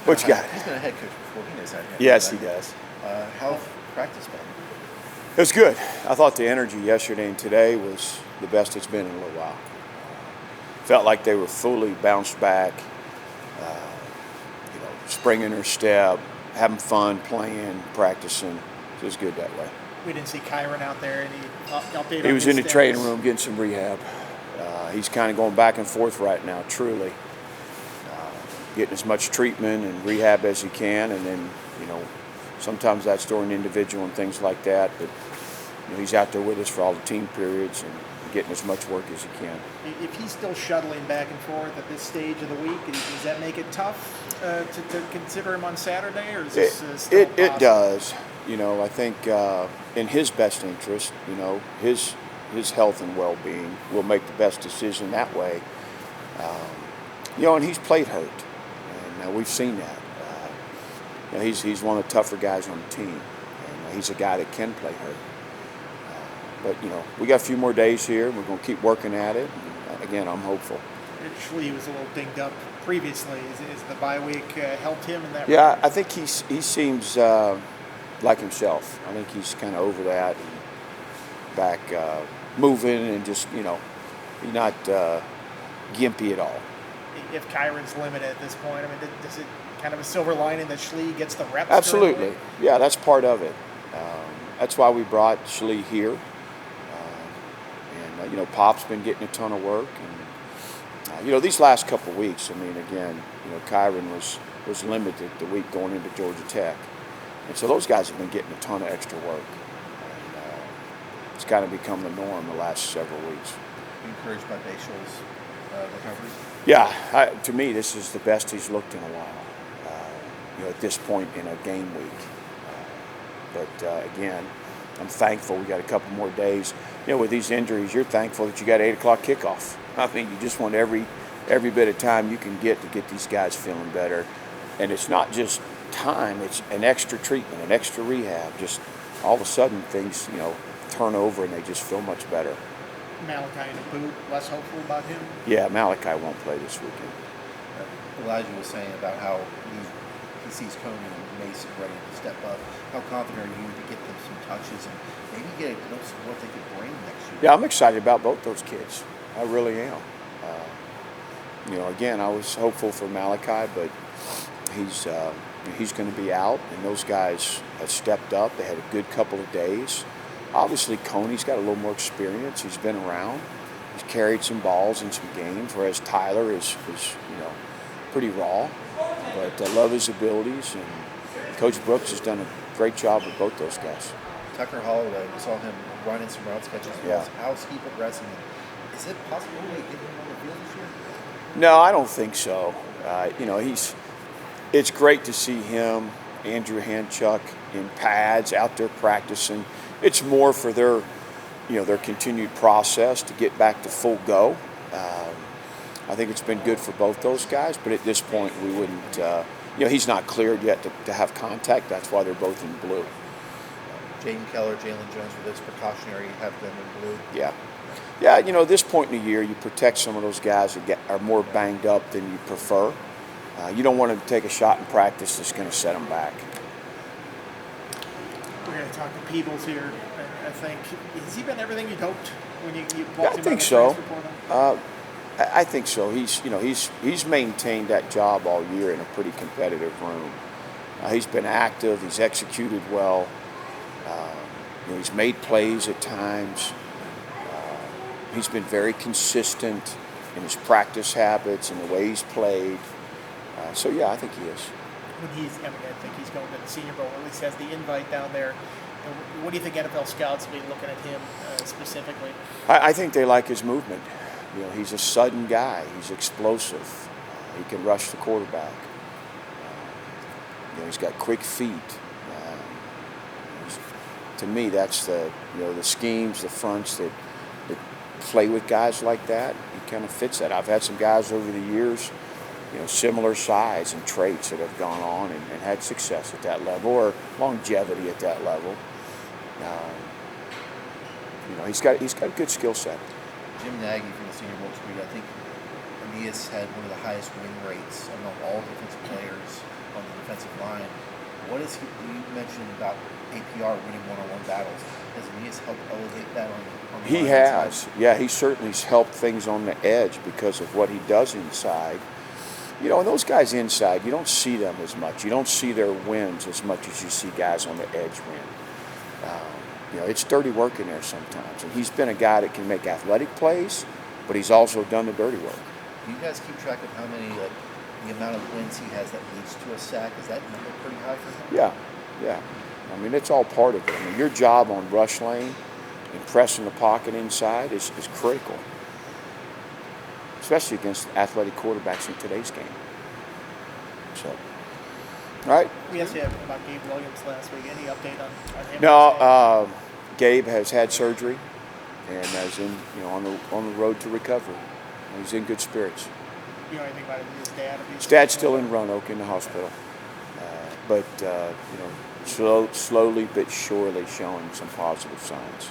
What you got? He's been a head coach before. He knows how to handle Yes, that. he does. How's practice been? It was good. I thought the energy yesterday and today was the best it's been in a little while. Felt like they were fully bounced back, springing their step, having fun, playing, practicing. So it was good that way. We didn't see Kyron out there. Any update? He was in the training room getting some rehab. He's kind of going back and forth right now, truly. Getting as much treatment and rehab as he can, and then, sometimes that's during individual and things like that, but he's out there with us for all the team periods and getting as much work as he can. If he's still shuttling back and forth at this stage of the week, does that make it tough to consider him on Saturday, or is this still possible? It does. I think in his best interest, his health and well-being, will make the best decision that way. And he's played hurt, and we've seen that. He's one of the tougher guys on the team, and he's a guy that can play hurt. But we got a few more days here. We're going to keep working at it. And, again, I'm hopeful. Schley was a little dinged up previously. Is the bye week helped him in that? Yeah, regard? I think he seems like himself. I think he's kind of over that and back moving and just he's not gimpy at all. If Kyron's limited at this point, does it kind of a silver lining that Schley gets the reps? Absolutely. Yeah, that's part of it. That's why we brought Schley here. Pop's been getting a ton of work. And, these last couple of weeks, Kyron was limited the week going into Georgia Tech. And so those guys have been getting a ton of extra work. And it's kind of become the norm the last several weeks. Encouraged by Bayshaw's recovery? Yeah, to me, this is the best he's looked in a while, at this point in a game week. But again, I'm thankful we got a couple more days. With these injuries, you're thankful that you got 8 o'clock kickoff. You just want every bit of time you can get to get these guys feeling better. And it's not just time, it's an extra treatment, an extra rehab. Just all of a sudden things, turn over and they just feel much better. Malachi in a boot, less hopeful about him? Yeah, Malachi won't play this weekend. Elijah was saying about how he sees Coney and Mason ready to step up. How confident are you to get them some touches and maybe get a glimpse of what they could bring next year? Yeah, I'm excited about both those kids. I really am. Again, I was hopeful for Malachi, but he's going to be out, and those guys have stepped up. They had a good couple of days. Obviously, Coney's got a little more experience. He's been around. He's carried some balls in some games, whereas Tyler is pretty raw. But I love his abilities, and Coach Brooks has done a great job with both those guys. Tucker Holloway, we saw him running some route sketches. Yeah. How's he progressing? Is it possible to get him on the field this year? No, I don't think so. It's great to see him, Andrew Hanchuk, in pads out there practicing. It's more for their continued process to get back to full go. I think it's been good for both those guys, but at this point we wouldn't. He's not cleared yet to have contact. That's why they're both in blue. Jaden Keller, Jalen Jones, for this precautionary, have them in blue. Yeah. Yeah, at this point in the year, you protect some of those guys that are more banged up than you prefer. You don't want to take a shot in practice that's going to set them back. We're going to talk to PEEBLES here, I think. Has he been everything you'd hoped when you Yeah, walked I him think on the so. transfer portal? I think so. He's maintained that job all year in a pretty competitive room. He's been active. He's executed well. He's made plays at times. He's been very consistent in his practice habits and the way he's played. So yeah, I think he is. I think he's going to the Senior Bowl, or at least has the invite down there. What do you think NFL scouts will be looking at him specifically? I think they like his movement. He's a sudden guy. He's explosive. He can rush the quarterback. He's got quick feet. To me, that's the schemes, the fronts that play with guys like that. He kind of fits that. I've had some guys over the years, similar size and traits that have gone on and had success at that level or longevity at that level. He's got a good skill set. Jim Nagy from the Senior Bowl tweet, I think Aeneas had one of the highest win rates among all defensive players on What is he? You mentioned about APR winning one-on-one battles. Has Aeneas helped elevate that on the He lineman has. side? Yeah, he certainly's helped things on the edge because of what he does inside. You know, and those guys inside, you don't see them as much. You don't see their wins as much as you see guys on the edge win. You know, it's dirty work in there sometimes. And he's been a guy that can make athletic plays, but he's also done the dirty work. Do you guys keep track of how many, like, the amount of wins he has that leads to a sack? Is that number pretty high for him? Yeah, yeah. I mean, it's all part of it. I mean, your job on rush lane and pressing the pocket inside is critical, especially against athletic quarterbacks in today's game. So, all right. We asked you about Gabe Williams last week. Any update on him? No, Gabe has had surgery and is on the road to recovery. He's in good spirits. You know anything about his dad? His dad's still in Roanoke in the hospital, but slowly but surely showing some positive signs.